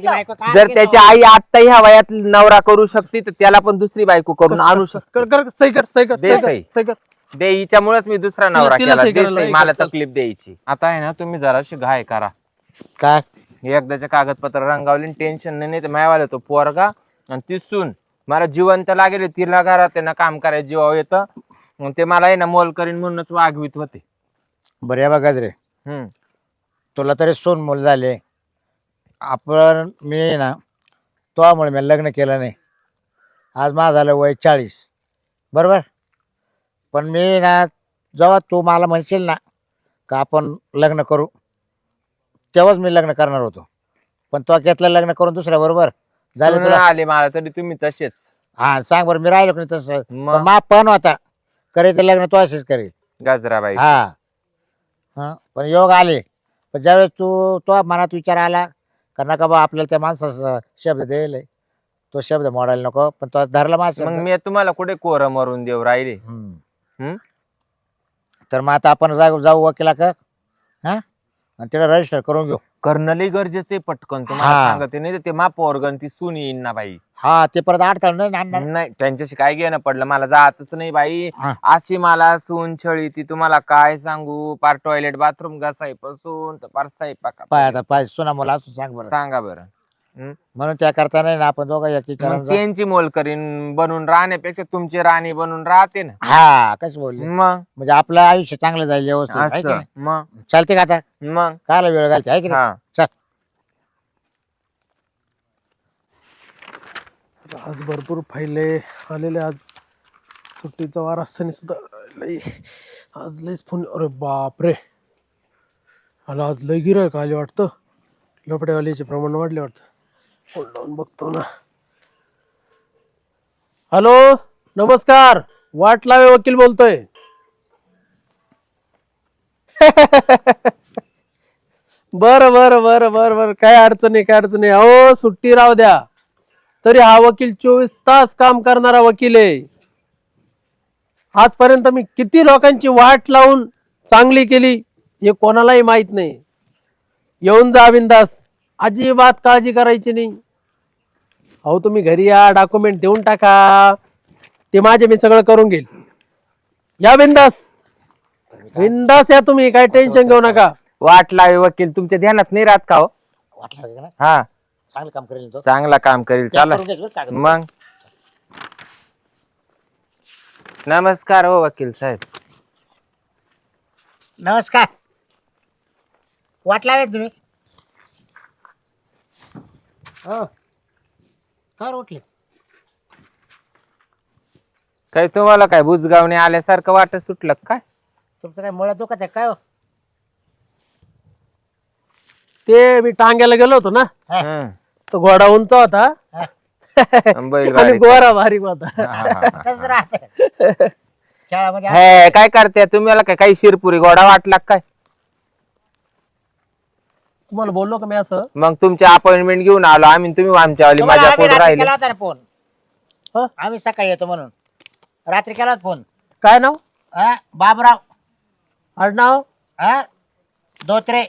जर त्याची आई आता ह्या वयात नवरा करू शकते तर त्याला पण दुसरी बायको करून आणू शकतो. दे सही. दे हिच्यामुळेच मी दुसरा नवरा केला. दे सही, मला तकलीफ द्यायची. आता आहे ना तुम्ही जराशी घाय करा. काय एकदाचे कागदपत्र रंगावले, टेन्शन नाही तर मायवाला तो पोरगा आणि ती सून मला जिवंत लागेल. तिला घरात आहे ना काम करायचं जीवावर येतं. मग ते मला आहे ना मोल करीन म्हणूनच वागवीत होते. बरं आहे बघा रे, तुला तरी सोन मूल झाले. आपण मी ना तोमुळे मी लग्न केलं नाही. आज माझं झालं वय 40, बरोबर. पण मी ना जेव्हा तू मला म्हणशील ना का आपण लग्न करू तेव्हाच मी लग्न करणार होतो. पण तो घेतलं लग्न करून दुसऱ्या बरोबर झालं तुला आले मला तरी तुम्ही तसेच. हा सांग बरं, मी राहिलो की नाही तसं. मग? मा पण होता करायचं लग्न तो असेच करेल. गजराबाई. हा हा पण योग आले. पण ज्यावेळेस तू तो मनात विचार आला का नका बा आपल्याला त्या माणसाचा शब्द द्यायला, तो शब्द मोडायला नको. पण तो धरला माझा मग शब्द. मी तुम्हाला कुठे कोरं मरून देऊ राहिले. तर मग आता आपण जाऊ वकिला का हा आणि तिला रजिस्टर करून घेऊ. करणं लई गरजेचे पटकन तुम्हाला हा. सांगते. नाही तर ते महापौरगण ती सून येईन ना बाई. हा ते परत अडथळा नाही आणणार. नाही त्यांच्याशी काय घेणं पडलं, मला जातच नाही बाई. हा. अशी मला सून छळी ती तुम्हाला काय सांगू. पार टॉयलेट बाथरूम घासायपासून तर पार स्वयंपाक. पाय आता पाय सुना मला असं सांग बरं. सांगा बरं. म्हणून त्या करता नाही ना आपण दोघं एकी मग त्यांची मोल करीन बनून राहण्यापेक्षा तुमची राणी बनून राहते ना. हा कसं बोलले मग म्हणजे आपलं आयुष्य चांगलं जाईल व्यवस्थित आहे की असं नाही? मग चालते का आता मग कायला वेळ घालते आहे की नाही? हा. चल आज भरपूर फायले आलेले. आज सुट्टीचा वार असताना सुद्धा लई आज लईच फोन. अरे बापरे, मला आज लई गिरायक आले वाटतं. लपडेवालीचे प्रमाण वाढले वाटतं. फोन लावून बघतो ना. हॅलो नमस्कार, वाट लावे वकील बोलतोय. बरं बरं बरं बरं बरं, काय अडचण नाही काय अडचण नाही. अहो सुट्टी राहू द्या, तरी हा वकील 24 तास काम करणारा वकील आहे. आजपर्यंत मी किती लोकांची वाट लावून चांगली केली हे कोणालाही माहित नाही. येऊन जा बिंदास, अजिबात काळजी करायची नाही. अहो तुम्ही घरी या, डॉक्युमेंट देऊन टाका, ते माझे मी सगळं करून घेईल. या बिंदास बिंदास या, तुम्ही काय टेन्शन घेऊ नका. वाट लावे वकील तुमच्या ध्यानात नाही राहत का हो? वाटलं का ना हा चांगलं काम करेल तो. चांगला काम करील. चला करून घ्यायचं बरं कागद. मग नमस्कार हो वकील साहेब. नमस्कार, वाट लावेल तुम्ही हो काय उठले. काही तुम्हाला काय बुजगावणे आल्यासारखं वाटत सुटलं का काय? तुमचं काय मुळात दुखत आहे काय हो? ते मी टांग्याला गेलो होतो ना, हं. तो घोडा उंच होता बैल आणि बारीक. गोरा बारीक होता. तसंच राहतं खेळामध्ये. हे काय करते तुम्हाला काही शिरपुरी घोडा वाटला का काय? तुम्हाला बोललो का मी असं? मग तुमची अपॉइंटमेंट घेऊन आलो आम्ही. तुम्ही आमच्या वाली तुम्हाला माझ्या आम्ही पुढे रात्री राहिले. केला होता ना फोन. हं? आम्ही सकाळी येतो म्हणून रात्री केला होता फोन. काय नाव हा बाबराव आडनाव? हा धोत्रे.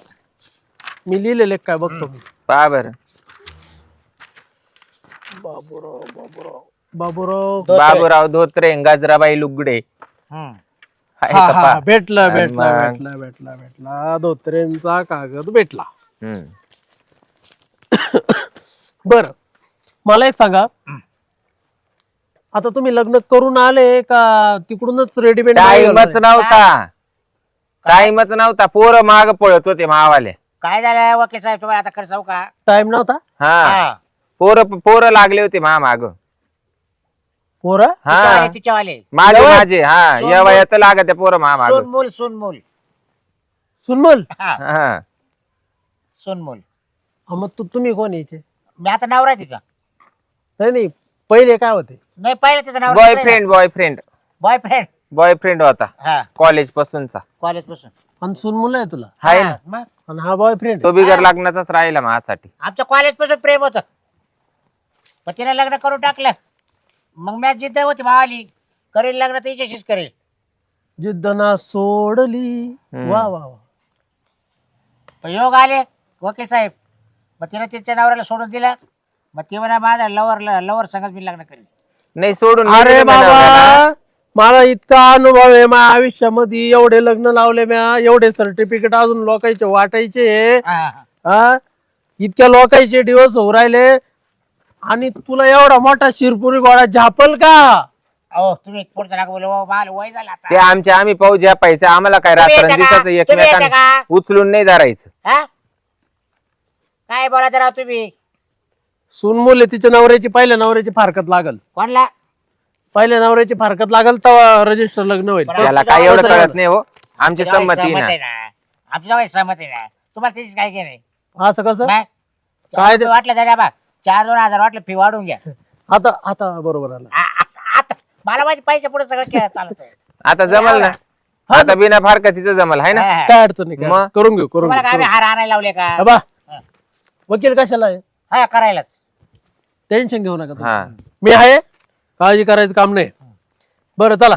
मी लिहिलेले काय बघतो. पहा बरं. बाबूराव बाबूराव बाबूराव. धोत्रे. बाबूराव धोत्रे, गजराबाई लुगडे. हम्म. आहे हा का हा पहा? भेटला आणि भेटला मग? भेटला भेटला भेटला धोत्रेंचा कागद भेटला. हं. बर मला एक सांगा, आता तुम्ही लग्न करून आले का तिकडूनच रेडीमेड? टाइमच नव्हता. टाइमच नव्हता. पोरं माग पळत होते मावाले. काय झालं वकील साहेब तुम्हाला आता खरं सांगू का? टाइम नव्हता. हा हा. पोरं लागले होते माग. पोरा हा तिच्यावाले माझे हा सोन या मूल. वयात लागत पोरं माग. सोनमूल सोनमूल. सुनमल. हा हा सोनमूल. मग तुम्ही कोण यायचे? मी आता नवरा आहे तिचा. नाही नाही, पहिले काय होते? नाही पाहिलं तिचा नवरा. बॉयफ्रेंड बॉयफ्रेंड होता हा कॉलेज पासूनचा. कॉलेज पासून. आणि सुनमुलं आहे तुला? हाय हा, ना. मग आणि हा बॉयफ्रेंड? तो बिगर लग्नाचाच राहिला माझ्यासाठी. आमच्या कॉलेज पासून प्रेम होतं, पण तिने लग्न करून टाकलं. मग मी जिद्द होती मावाली, करेल लग्न तर हिच्याशीच करेल. जिद्द ना सोडली. वा वा वा. पण योग आले वकील साहेब, मग तिने तिच्या नवऱ्याला सोडून दिलं. मग ती म्हणा माझा लवर संगत मी लग्न करेन. नाही सोडून अरे गेले बाबा नवऱ्याला. मला इतका अनुभव आहे माझ्या आयुष्यामध्ये, एवढे लग्न लावले म्या, एवढे सर्टिफिकेट अजून लोकांचे वाटायचे, हा इतक्या लोकांचे दिवस होऊ राहिले, आणि तुला एवढा मोठा शिरपुरी गोळा झापल का? अहो तुम्ही पुढचं नका बोलू. मला वय झालं ते आता. आम्ही पाहू ज्या पैसे आम्हाला काय तुम्ही रात्र येता का? दिवसाचं तुम्ही येता एकमेकांना का? उचलून नाही धरायचं. हा? काय बोलायचं राव तुम्ही? सुनमुले तिच्या नवऱ्याची, पहिल्या नवऱ्याची फारकत लागल, कोणला? पहिल्या नवऱ्याची फारकत लागल तेव्हा रजिस्टर लग्न होईल. त्याला काय एवढं कळत नाही हो. आमची संमती ना. आमच्या जवळ सहमत आहे ना. तुम्हाला त्याची काय केलं? असं कसं? काय काय ते- वाटलं तरी बा 4-2 हजार वाटलं फी वाढून घ्या. आता आता बरोबर आलं. आता मला माहिती पैसे पुढे सगळं चालत आहे. आता जमल ना. आता बिना फारकतीचं जमल आहे ना. काय अडचण नाही, काय मग? अडचण. करून घेऊ, करून तुम्हाला काय घेऊ. आम्ही हार आणायला लावले का? बाबा वकील कशाला आहे? हा करायलाच. टेन्शन घेऊ नका हा तुम्ही. मी आहे, काळजी करायचं काम नाही. बरं चला,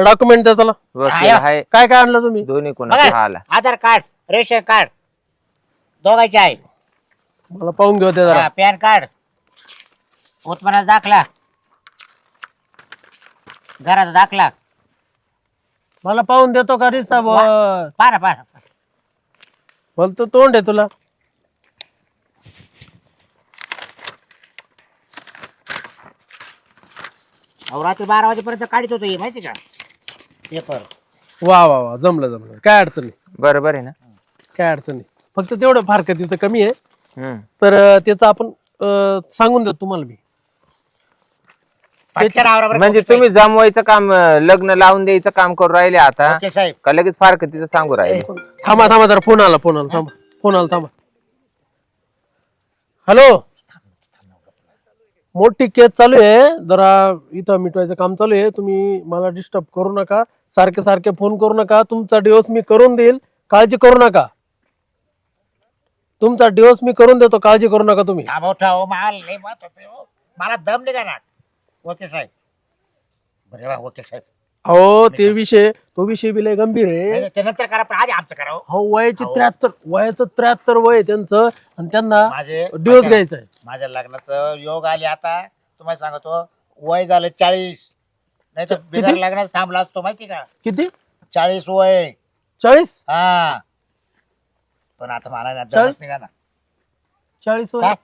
डॉक्युमेंट द्या चला. वकील आहे काय काय आणलं तुम्ही? दोन्ही कोणाचा बघा, आला. आधार कार्ड, रेशन कार्ड दोघांचे आहे. मला पाहून घेऊ ते जरा. पॅन कार्ड, उत्पन्नाचा दाखला, घराचा दाखला. मला पाहून देतो का रिस्ता? पाहा. बोलतो तोंड आहे तुला. अहो रात्री 12 वाजेपर्यंत काढत होतो हे माहिती का पेपर. वा वा वा, जमलं जमलं, काय अडचण नाही, बरोबर आहे ना. काय अडचण नाही. फक्त तेवढं फारकत तिथं कमी आहे, हम्म. तर त्याचं आपण सांगून देतो तुम्हाला मी. म्हणजे तुम्ही जमवायचं काम, लग्न लावून द्यायचं काम करू राहिले आता ओके साहेब. का लगेच फारकतीचं सांगू राहिले? थांबा थांबा जरा, फोन आला थांबा. हॅलो, मोठी केस चालू आहे, जरा इथं मिटवायचं काम चालू आहे. तुम्ही मला डिस्टर्ब करू नका, सारखे सारखे फोन करू नका. तुमचा डिवोर्स मी करून देईल, काळजी करू नका. तुमचा डिवोर्स मी करून देतो, काळजी करू नका तुम्ही. मला दम निघा ना. ओके साहेब. बरे वा ओके साहेब. अहो तो विषय बी लय गंभीर आहे. ते नंतर करा पण आधी आमचं करा. हो, वयाचं 73 वय आहे त्यांचं, आणि त्यांना माझे डिवोर्स घ्यायचा आहे. माझ्या लग्नाचं योग आले आता. तुम्हाला सांगतो वय झालं 40. नाही तर बिगर लग्नात थांबला असतो माहिती का? किती? 40 वय. 40? हा पण आता मला दमच निघा ना. 40 वय? काय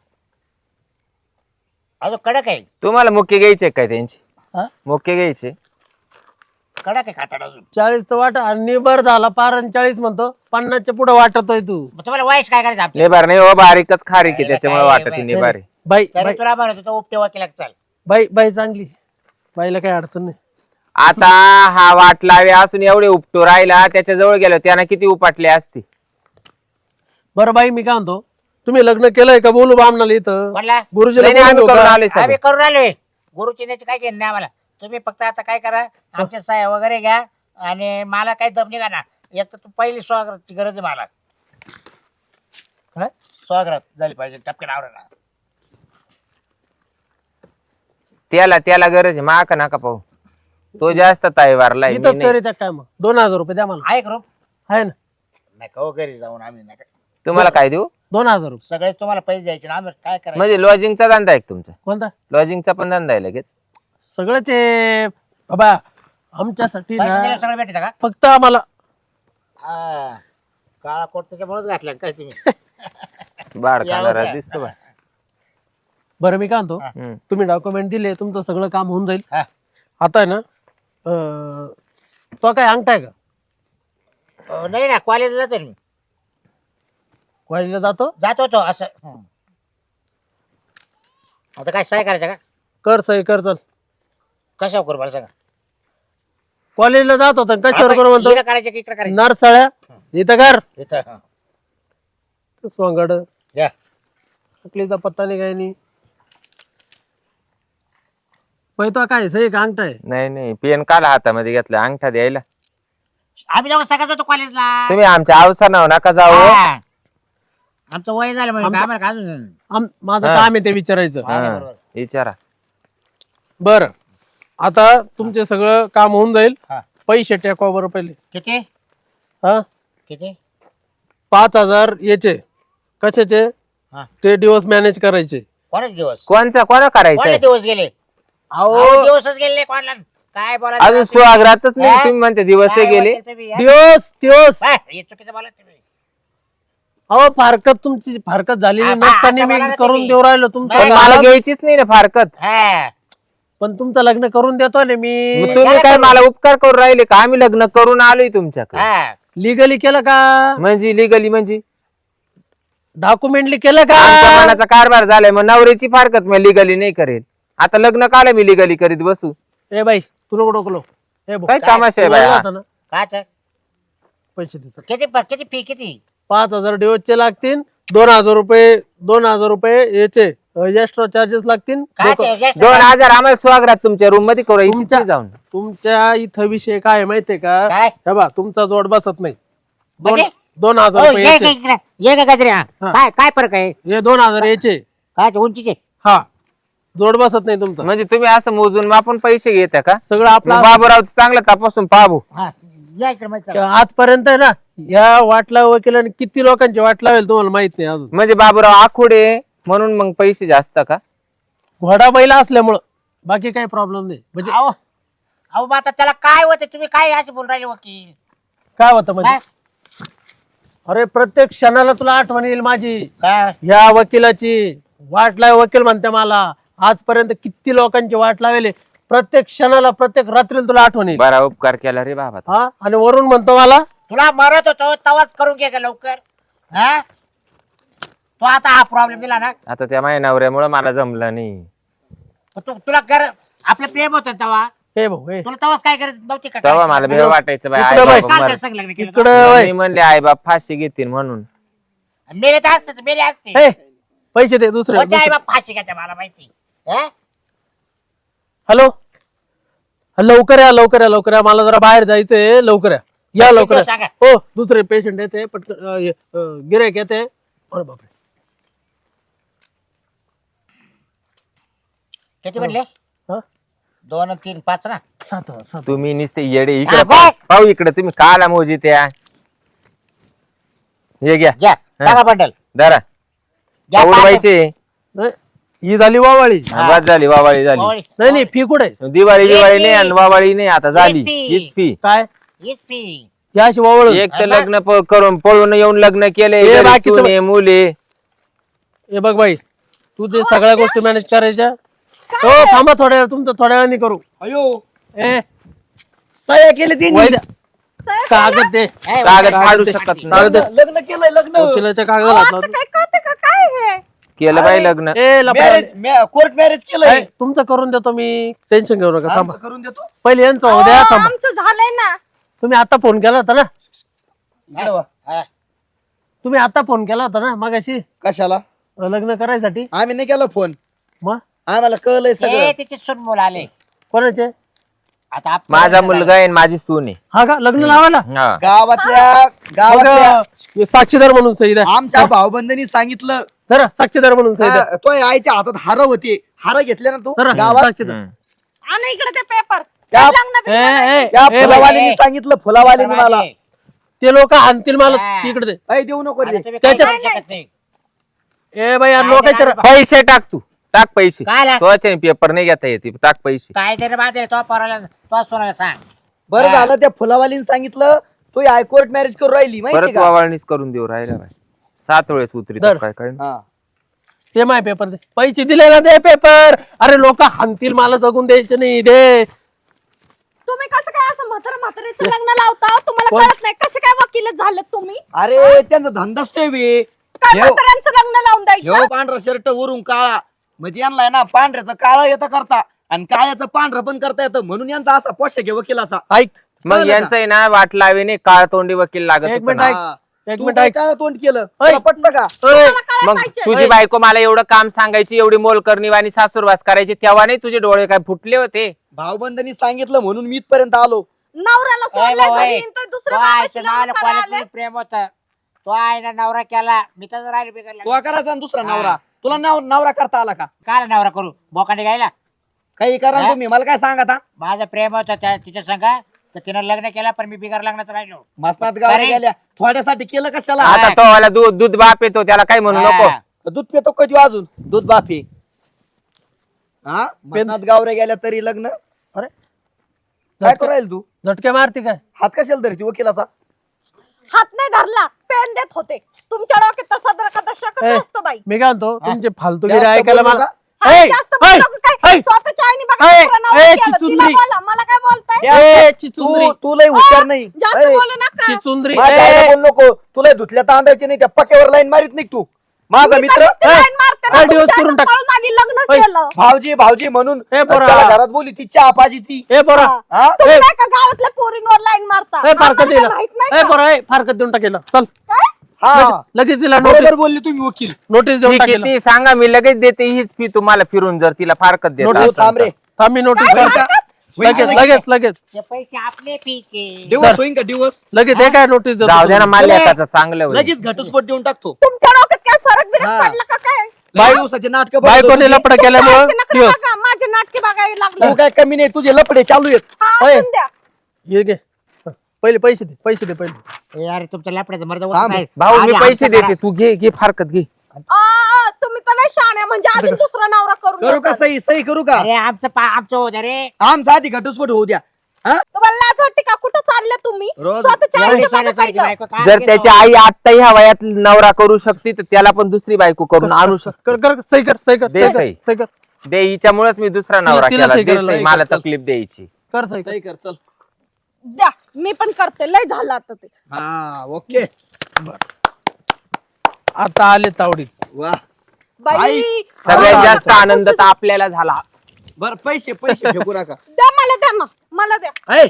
अजून कडक आहे. तुम्हाला मुख्य घ्यायचे काय त्यांची? हा? मुख्य घ्यायचे कडक आहे खातड अजून. 40 तर वाट, आणि निबर झाला पार, आणि 40 म्हणतो. 50च्या पुढे वाटतोय तू. मग तुम्हाला वयस काय करायचं आपलं? नेबार नाही हो, बारीकच खारी की त्याच्यामुळे काय वाटत बाई. नेबारी. बाई तरी बाई तुला म्हणत होतो उपटे वकिला चाल. बाई चांगली, बाईला काही अडचण नाही. आता हा वाट लावे असून एवढे उपटो राहिला, त्याच्या जवळ गेलो त्यानं किती उपाटले असते. बरं बाई, मी काय म्हणतो, तुम्ही लग्न केलंय का? बोलू बामणाला इथं, कोणला? गुरुजीला नाही, नाही, बोलू आम्ही करून का? आलोय सगळं. आम्ही करून आलोय. गुरुची नाही काय घेणं नाही आम्हाला. तुम्ही फक्त आता काय करा, आमच्या सह्या वगैरे घ्या, आणि मला काही दम निघा ना. एक तर तू पहिली स्वागताची गरज आहे मला. काय स्वागत झाली पाहिजे टपके आवरा. त्याला गरज आहे, माका नका पाहू. तो जास्त ताईवारलाय, मी इथंच नाही. करीत काय? मग 2000 रुपये द्या मला. आहे ग्रुप आहे ना? नाही का घरी जाऊन आम्ही नाही का. तुम्हाला काय देऊ? 2000 रुपये. सगळेच तुम्हाला पैसे द्यायचे ना. आम्ही काय करायचं? म्हणजे लॉजिंगचा धंदा आहे का तुमचा? कोणता? लॉजिंगचा पण धंदा आहे लगेच? सगळंच आहे बाबा आमच्यासाठी पैसे ना. दिल्यावर सगळं भेटतं का? फक्त आम्हाला हा. काळा कोट त्याच्यामुळेच घातला काय तुम्ही? बाळ या खाणारा होत्या. दिसतो बा. बरं, मी काय म्हणतो, हम्म. तुम्ही डॉक्युमेंट दिले, तुमचं सगळं काम होऊन जाईल. हा. आता आहे ना, तो काय अंगठा आहे का? नाही ना, कॉलेजला जातो ना मी. कॉलेजला जातो तो असं. आता काय सहाय करायचं का? कर सही कर, चल. कशावर करू मला सांगा. कॉलेजला जात होता, कशावर करू म्हणतो? इकडं करायचं की इकडं करायचं? नरसाळ्या इथं कर. इथं हा. सोंगड या. अकलीचा पत्ता नाही, काही नाही. तो काय सही का अंगठा आहे? नाही पेन काला हातामध्ये घेतला, अंगठा द्यायला. आम्ही जाऊन सगळं होतो कॉलेजला. तुम्ही आमच्या अवसरावर नका जाऊ. हा. आमचं वय झालं म्हणजे आम्हाला का अजून. माझं काम आहे ते विचारायचं. हा, बरोबर. विचारा. बरं, आता तुमचे सगळं काम होऊन जाईल. हा. पैसे टेकवा बरं पहिले. किती हा, किती? 5000 याचे. कशाचे? हा. ते दिवस मॅनेज करायचे. कोणाचे दिवस कोणचा कोणाचे करायचा दिवस गेले अहो दिवसच गेले कोणाला काय बोला अजून सुहागरातच नाही तुम्ही म्हणते दिवस गेले. दिवस दिवस चुकीचं बोला तुम्ही अहो फारकत तुमची फारकत झालेली हा, नसताना असं मी बोला ना करून तुम्ही. देऊ राहिलो पण तुमचं मला लग्न. घ्यायचीच नाही ना फारकत. हा. पण तुमचं लग्न करून देतो ना मग मी. तुम्ही काय मला उपकार करून राहिले का? आम्ही लग्न करून आलोय तुमच्याकडे. हा. लिगली केलं का? म्हणजे लिगली म्हणजे डॉक्युमेंटली केलं आमच्या का? मनाचा कारभार झालाय. मग नवऱ्याची फारकत मी लिगली नाही करेल. आता लग्न काला मी लिगली करीत बसू? ए बाई तुला डोकलो ए भाऊ, काय तमाशा आहे बाया? होता ना, काच पैसे देतो. किती फी किती 5,000 दिवसचे लागतील. 2,000 रुपये याचे एक्स्ट्रा चार्जेस लागतील. काय 2,000 आम्हाला स्वागत तुमच्या रूम मध्ये करू तुमच्या- इथे जाऊन. तुमच्या इथं विषय काय आहे माहितीये का? काय हे बा तुमचा जोड बसत नाही. म्हणजे? 2,000 हो, रुपये याचे. ये का गजरे हा. काय काय फरक आहे हे 2,000 याचे. काय ते उंचीचे हा जोड बसत नाही तुमचा. म्हणजे तुम्ही असं मोजून आपण पैसे घेता का? सगळं आपला बाबूराव चांगलं तपासून पाहू. हा या इकडे माहिती आहे. आजपर्यंत आहे ना या वाटला वकिलाने किती लोकांची वाट लावेल तुम्हाला माहित नाही अजून. म्हणजे बाबूराव आखुडे म्हणून मग पैसे जास्त का? घोडा बैला असल्यामुळं बाकी काही प्रॉब्लेम नाही. म्हणजे अहो अहो मग आता त्याला काय होतं तुम्ही काय आज बोल राहिले वकील काय होतं म्हणजे काय अरे प्रत्येक क्षणाला तुला आठवण येईल माझी. काय या वकिलाची वाट लाव वकील म्हणते मला. आजपर्यंत किती लोकांची वाट लावेल. प्रत्येक क्षणाला प्रत्येक रात्रीला तुला आठवण येईल. बरा उपकार केला रे बाबा. हा आणि वरून म्हणतो मला तुला मरत होतो तवाच करून घे का लवकर हा तो आता हा प्रॉब्लेम दिला ना आता त्या माझ्या नवऱ्यामुळे मला जमलं नाही. तुला कर आपलं प्रेम होतं तेव्हा हे भाऊ हे तुला तवाच काय करत नव्हती का तेव्हा मला भेव वाटायचं बाई, इकडं आई बाई, बाबा काल मर- काय संग लग्न केलं इकडं वय. मी म्हणले आई बाप फाशी घेतील म्हणून. मेले तर असते मेले असते हे, पैसे दे दुसरे कोणते आई बाप फाशी घ्यायचं मला माहिती हा? हॅलो लवकर या लवकर या लवकर या. मला जरा बाहेर जायचंय. लवकर या या लवकर या. सांगा. हो दुसरे पेशंट येते पटकन गिरायक येते. अरे बापरे किती म्हणले हा? 2 आणि 3 5 ना 7 तुम्ही नुसते येडे हा, इकडे बघ. पाहू इकडे तुम्ही काला मोजी त्या हे घ्या घ्या टाका बंडल धरा घ्या उडवायचे. ही झाली वावाळी. हा. बस झाली वावाळी झाली. पाणी. नाही नाही फी कुठे दिवाळी बिवाळी नाही आणि फी. वावाळी नाही आता झाली. फी. हीच फी. काय हीच फी. या अशी वावळ एक तर लग्न करून पळून येऊन लग्न केले. हे घरी बाकीचं- सुने, मुले. हे बघ बाई तू ते सगळ्या गोष्टी मॅनेज करायच्या. हो थांबा थोड्या वेळ तुमचं थोड्या वेळाने करू. अयो ए सह्या केले ते वैद्य कागद दे. ए, कागद वगैरे. फाडू शकत नाही. कागद लग्न केलंय लग्न वकिलाच्या कागदाला हात लावतो. काय कळते का काय हे केलं बाई लग्न. ए लपा कोर्ट मॅरेज केलंय तुमचं करून देतो मी. टेन्शन घेऊ नका. थांबा आमचं करून देतो पहिले यांचं होऊ द्या. थांबा आमचं झालंय ना. तुम्ही आता फोन केला होता ना. इकडं वा. हा. तुम्ही आता फोन केला होता ना मगाशी कशाला लग्न करायसाठी. आम्ही नाही केला फोन मग आम्हाला कळलंय ए, सगळं तिचे सून मुलं आले कोणाचे आता आप- माझा मुलगा आहे आणि माझी सून आहे. हा का लग्न लावायला. हा. गावातल्या मग, साक्षीदार म्हणून सही द्या. आमच्या भाऊबंधांनी सांगितलं जरा साक्षीदार म्हणून सही द्या. तो आईच्या हातात हार होते हार घेतले ना तू जरा गावात साक्षीदार. हम्म. आणि इकडे ते पेपर त्या- लग्न ए, ए, त्या ए, फुलावालीनी बाई. सांगितलं फुलावालीनी मला ते लोक आणतील मला हा. तिकडे दे. काही देऊ नको आता रे. तुम्ही काही त्याच्या- करू शकत नाही. ए बाई काय लोकांच्या देणार? पैसे टाक तू. टाक पैसे. काय लाग- तोच पेपर नाही घेता येते. टाक पैसे. काय तरी बांधले तो पोराला तो सोनाला सांग बरं हा. झालं त्या फुलावालीने सांगितलं तू हायकोर्ट मॅरेज करून राहिली माहिती परत का वावाळणीच करून देऊ राहिला बाई. 7 वेळेस उतरी धर. काय काय हा. ते माय पेपर दे. पैसे दिले ना दे पेपर. अरे लोक हाणतील मला जगून द्यायचे नाही दे. तुम्ही कसं काय असं म्हातारीचं लग्न लावता तुम्हाला कोण? कळत नाही कसे काय वकील झाले तुम्ही अरे त्यांचा धंदाच तो बे काय म्हाताऱ्यांचं लग्न लावून द्यायचं ह्यो पांढरा शर्ट वरून काळा म्हणजे यांना आहे ना पांढऱ्याचं काळं येतं करता आणि काळ्याचं पांढरं पण करता येतं म्हणून यांचा असा पोशाख आहे वकिलाचा ऐक मग कळलं यांचं आहे ना वाट लावेने काळ तोंडी वकील लागत एक होतं मिनिट ना. ऐक. हा. एक तू मिनिट काय ऐक. काय तोंड केलं ओय. तुला पटतं का ओय. तुम्हाला कळायला मग पाहिजे. तुझी बायको मला एवढं काम सांगायची एवढी मोलकरणी वाणी सासूरवास करायची तेव्हा नाही तुझे डोळे काय फुटले होते. भाऊबंधांनी सांगितलं म्हणून मी इथपर्यंत आलो नवऱ्याला ए, सोडलं बाबा, घरी ए. तर तो दुसऱ्या आईच्या बाबाशी नावाला लग्न करायला कोणाला प्रेम होत तो आईना नवरा केला मी तर राहिलो बिघडला तो करायचा ना दुसरा हा. नवरा तुला नवरा करता आला का काय नवरा करू बोकांडी घ्यायला काही करा ना हा? तुम्ही मला काय सांगा आता माझं प्रेम होतं त्या तिच्या संग तर तिनं लग्न केलं पण मी बिगर लग्नाचं राहिलो मसनात गावाला अरे. गेल्या थोड्यासाठी केलं कशाला हा. आता तो वाला दूध दूध बाप येतो त्याला काय म्हणू नको. दूध पितो कधी अजून दूध बाफी हा मनात गावरे गेल्या तरी लग्न अरे काय करायला तू झटके मारते काय हात कशाला धरती वकिलाचा हात नाही धरला पेन देत होते तुमच्या डोक्यात तसा तर कदा शकत ए, असतो बाई मी काय म्हणतो तुमचे फालतूगिरी जास्त ऐकायला बोलू मला नका. हा, ए, जास्त ए, बोलू नका काय ए, स्वतःच्या आईने बघा ए, दुसरं नवरा ए, केलं. तिला चिचुंद्री. बोला मला काय बोलताय ए, तू चिचुंद्री तू लय हुशार नाही जास्त ए, बोलू नका चिचुंद्री माझ्या आईला ए, बोलू नको तुला धुतल्या तांदायचे नाही त्या पक्यावर लाईन मारित नाही तू माझा मी मित्र तर नुसती ए, line मारते ना, ए, तुमच्या divorce करून आईनं टाक. पळून आली, लग्न ए, केलं भाऊजी भाऊजी म्हणून ए, पोरा. त्याला घरात बोली ती चहा पाजी ती ए पोरा हा तुम्ही ए. नाही का गावातल्या पोरींवर लाईन मारता ए फारकत आम्हाला दिला काय माहित नाही ए का? पोरा ए फारकत देऊन टाकेल चल काय? हा लगेच तिला नोटीस बरोबर बोलले तुम्ही वकील नोटीस देऊन ठीक आहे टाकेल ती सांगा मी लगेच देते हीच फी तुम्हाला फिरून जर तिला फारकत देत नोटीस हो, असेल थांब तर. रे थांब मी नोटीस काय करतो. फारकत? लगेच लगेच लगेच ते पैसे आपले पीचे दिवस होईन का दिवस लगेच हे काय नोटीस देतो जाऊ द्या ना तुम्ही. मला चला. एकाचं चांगलं होईल. लगेच घटस्फोट देऊन टाकतो तुमच्या डोक्यात काय फरक बिरक हा. पडला का काय लय दिवसाचे नाटक बायकोने लपडा केल्यामुळे तुमच्या आईचे नखरे दिवस बघा, माझे नाटके बघायला लागले तू काय कमी नाही तुझे लपडे चालू आहेत हा, ओय. असून द्या. हे घे पहिले पैसे दे पहिले अरे तुमच्या लपड्याचं मर्द थांब. भाऊ मी पैसे देते तू घे घे फारकत घे तुम्ही तर नाही शाण्या म्हणजे अजून दुसरा नवरा करून करू का घेताल. सही करू का अरे आमचं होऊ द्या रे आमचा आधी घटस्फोट होऊ द्या हा तुम्हाला लाज वाटते का कुठं चालले तुम्ही रोज स्वतःच्या एवढी आईच्या मागे साडेसाती पहिलं. बायको काय जर केलं? त्याची आई आता ह्या वयात नवरा करू शकते तर त्याला पण दुसरी बायको करून आणू शकते कर कर सही कर दे सही. सही कर दे हिच्यामुळेच मी दुसरा नवरा तिला केला सही दे करायला सही, लागेल. मला चल. तकलीफ द्यायची कर सही कर. सही कर चल द्या मी पण करते लय झालं आता ते हा ओके आता आले तावडीत वा बाई आई, सगळ्यात हा, जास्त हा, आनंद तर आपल्याला झाला बर पैसे फेकू नका द्या मला द्या ऐ,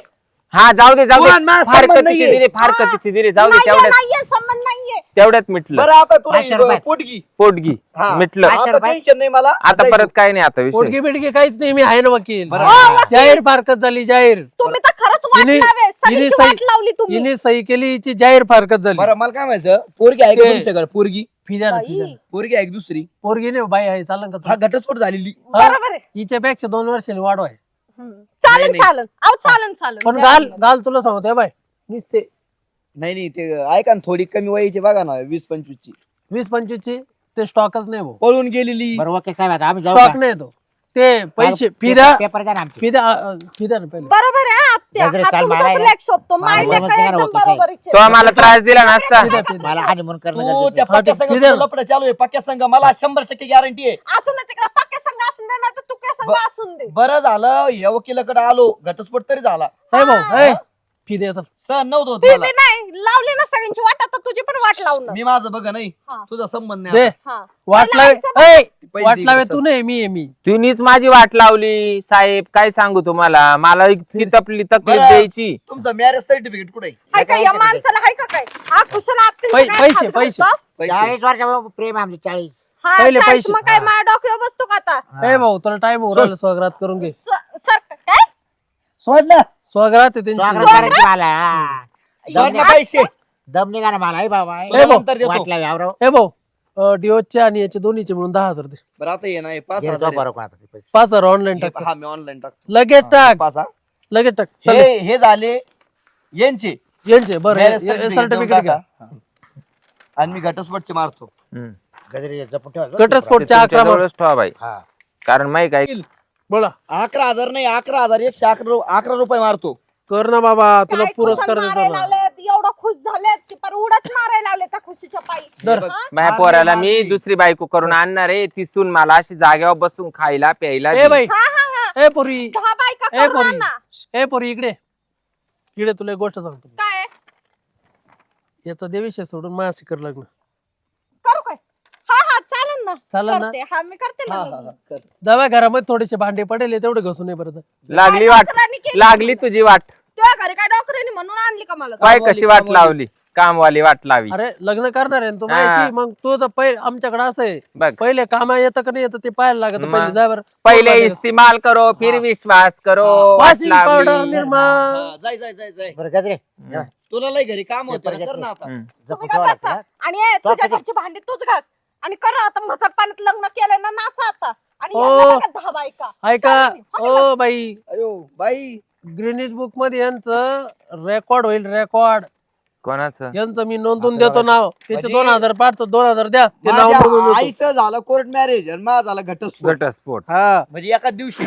हा जाऊ दे कोण? माझा संबंध फारकतीचे नाहीये. दिले फारकतीचे दिले जाऊ दे नाहीये, तेवढ्यात नाहीये, संबंध नाहीये तेवढ्यात मिटलं बरं आता तुला 500 रुपये. पोटगी पोटगी हा. मिटलं पाचशे आता रुपये. टेन्शन नाही मला आता परत काय नाही आता विषय पोटगी बिडगी काहीच नाही मी आहे ना वकील बरं. हो, वकील. जाहीर फारकत झाली जाहीर तुम्ही तर खरंच वाट हिने- लावे हिने सगळीची सही- वाट लावली तुम्ही हिने सही केली हिची जाहीर फारकत झाली बरं मला काय म्हणायचं पोरगी आहे का ते- तुमच्याकडे पोरगी फिजा ना, बाई, फिजा ना. पोरगी आहे का दुसरी पोरगी नाही बाई आहे चालन का हा तुला? घटस्फोट झालेली बरोबर आहे हिच्यापेक्षा 2 वर्षांनी वाढवाय चालन नाही. चालन अहो चालन पण द्या. गाल तुला सांगतोय बाय नुसते नाही ते ऐका ना थोडी कमी वयाची बघा ना 20-25 ची 20-25 ची ते स्टॉकच नाही भाऊ पळून गेलेली बरं ओके साहेब आता आम्ही जाऊ स्टॉक का? नाही तो ते पैसे पेपर- फिदा पेपर द्या ना आमचे. फिदा फिदा ना पहिले बरोबर आहे आत्या गजरे हा चाल तुमचाच मारायला. लेक शोधतो मारायला माय लेक मस्त करा एकदम वकील साहेब. बरोबर आहे. तो आम्हाला त्रास दिला नसता फिदा फिदा मला हानिमून करणं तू गरजेचं त्या आहे. पक्क्या हा, ते संघ फिदर. लपड चालू आहे पक्क्या संघ मला 100% गॅरंटी आहे असून दे तिकडे पक्के संघ असून दे नाही तर तुके संघ असून दे बरं झालं या वकिलाकडे आलो घटस्फोट तरी झाला ए भाऊ ए फिदे चल सहन नव्हतं होत ती मला. बी नाही लावली ना सगळ्यांची वाट आता तुझी पण वाट लावून मी माझं बघा नाही हा. तुझा संबंध दे नाही वाट पहिला लावे आमचं ए पहिली वाट लावे दिवस. तू नाही मी आहे मी तुम्हीच माझी वाट लावली साहेब काय सांगू तुम्हाला मला इतकी तकलीफ बरं. द्यायची तुमचं मॅरेज सर्टिफिकेट कुठे आहे? हाय का या माणसाला हाय का काय हा कुशल आत्तींचं काय पैसे, हात पैसे. घालतो? पैसे 40 वर्षापासून प्रेम आहे आमचे 40 हा, पहिले चाळीस पैसे. मग काय माझ्या डोक्यावर बसतो का आता ए भाऊ तुला टाइम हो राहिला स्वगरात करून घे सर काय सोड ना स्वगरात आहे त्यांची स्वागत करायची मला हा. सोड ना पैसे दम निघा ना मला बाबा ए भाऊ. नंतर देतो वाटला यावर ए भाऊ डिओचे आणि याचे दोन्हीचे मिळून 10,000 दे बरं आता ये नाही 5,000 घेतो आहे. बरोबर आता ते पैसे. 5,000 ऑनलाईन टाक हा मी ऑनलाईन टाकतो लगेच टाक 5 हा. लगेच टाक चल हे झाले यांचे यांचे बरं Marriage certificate सर्टिफिकेट देऊन घ्या टाका. आणि मी घटस्फोटचे मारतो हम्म. गजरे जपून ठेवा. घटस्फोटच्या तुमच्या 11 जवळच ठेवा बाई हा. कारण माहिती काय बोला 11,000 नाही 11,111 रुपये मारतो कर ना बाबा तुला काय पुरस्कार कुशल देतो मारायला ना लावलेत, एवढं खुश झालेत की पर उडाच मारायला लावले त्या खुशीच्या पायी धर. हा? माझ्या पोराला मी दुसरी बायको करून आणणार आहे ती सून मला अशी जागेवर बसून खायला प्यायला ए देईल. बाई हा हा हा ए पोरी 10 बायका ए करून पोरी आणा. ए पोरी इकडे तुला एक गोष्ट सांगतो काय आहे? याचा देविषय सोडून माझ्याशी कर लग्न करू काय हा हा चालेल ना चालेल ना? करते. हा मी करते हा, ना हा, हा, कर. दव्या घरामध्ये थोडेसे भांडे पडेल तेवढे घसून ये परत लागली वाट डॉक्टरांनी केली लागली तुझी वाट तुझ्या घरी काय डॉक्टरांनी म्हणून आणली का मला काय कामवाली, कशी वाट कामवाली. लावली कामवाली वाट लावी अरे लग्न करणार आहे ना तू हा. माझ्याशी मग तू तर पहिले आमच्याकडे असं आहे बघ पहिले काम येतं का नाही येतं ते पाहायला लागत मग. पहिले जाय बरं पहिले इस्तेमाल करो फिर विश्वास करो वाट वॉशिंग पावडर लावली. निर्मा हा, जाय जाय जाय जाय बरं गजरे तुला लय घरी काम होतं ना, कर ना आता हम्म. जपून तुम्ही ठेवा काय बसा लागतं. आणि ए, तुझ्या तो घरची भांडी तूच घास आणि कर आता म्हातारपणात लग्न केलंय ना नाचा आता आणि ओ. यांना बघा 10 बायका ऐका चालेल. ओ बाई अयो बाई ग्रीनिज बुक मध्ये यांचं रेकॉर्ड होईल रेकॉर्ड कोणाचं यांचं मी नोंदवून देतो नाव त्याचे म्हणजे- 2000 पाठतो 2000 द्या ते नाव नोंदवून माझ्या देतो. आईचं झालं कोर्ट मॅरेज आणि माझं झालं घटस्फोट घटस्फोट. हा म्हणजे एकाच दिवशी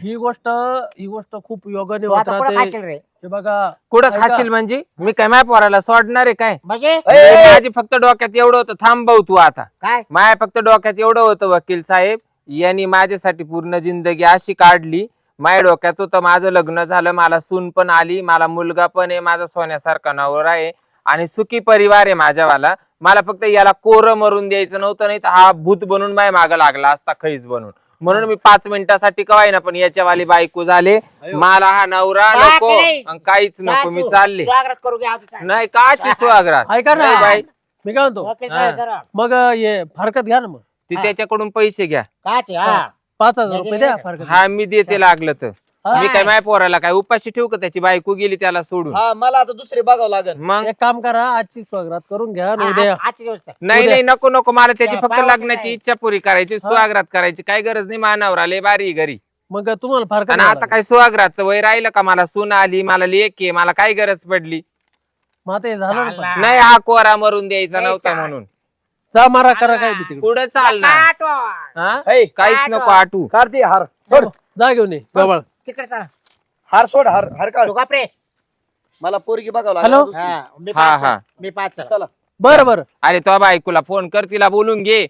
ही गोष्ट खूप योगाने तू होत आता कुठं राहते. खाशील रे हे बघा कुठं ऐका. खाशील म्हणजे मी काय माय पोराला सोडणार आहे काय? म्हणजे माझी फक्त डोक्यात एवढं होतं, थांब भाऊ तू आता. काय माया फक्त डोक्यात एवढं होतं वकील साहेब, यांनी माझ्यासाठी पूर्ण जिंदगी अशी काढली. माझ्या डोक्यात होतं माझं लग्न झालं, मला सून पण आली, मला मुलगा पण आहे, माझा सोन्यासारखा नवरा आहे आणि सुखी परिवार आहे माझ्यावाला. मला फक्त याला कोरं मरून द्यायचं नव्हतं, नाही तर हा भूत बनून माय मागं लागला असता, खैस बनून. म्हणून मी 5 मिनिटासाठी कवाय ना पण याच्यावाली बायको झाले. मला हा नवरा बाप नको रे. अन काहीच नको, मी चालले. स्वागत करू घ्या आमचं. नाही काची स्वागरात ऐका ना नाही बाई, मी काय म्हणतो वकील साहेब जरा. मग हे फारकत घ्या ना मग ती त्याच्याकडून पैसे घ्या. काचे, हा 5000 रुपये द्या फारकत. हा मी देते लागलं तर. हा. मी काय माय पोराला काय उपाशी ठेवू का? त्याची बायको गेली त्याला सोडून. हा मला आता दुसरे बघावं लागेल. मग एक काम करा आजची स्वागत करून घ्या आणि उद्या आजची दिवस आहे. नाही उद्या. नाही नको नको, मला त्याची त्या फक्त पावाचं लग्नाची काय? इच्छा पुरी करायची, स्वागरात करायची काय गरज नाही. मानावर लय बारी आहे घरी. मग तुम्हाला फारकत आणि घ्यावं आता लागेल. काय स्वागरातचं वय राहिलं का? मला सून आली, मला लेक आहे, मला काय गरज पडली? मग आता हे झालं ना पण. चालणार. नाही हा कोरा मरून द्यायचा नाही नव्हता चाल. म्हणून. जा मारा करा काय भीती पुढे चालणार आठवण. हा? ऐ, काहीच काय नको तो? आटू. कार्ती हार सोड, जा घेऊन ये गबाळ. तिकडे चला. हार सोड, हार हार काढ. तू बापरे. मला पोरगी बघावं हॅलो? लागेल दुसरी. हा, मी हा, पाच हा. मी 5 चला बरं बरं अरे तो बायकोला फोन कर, तिला बोलून घे.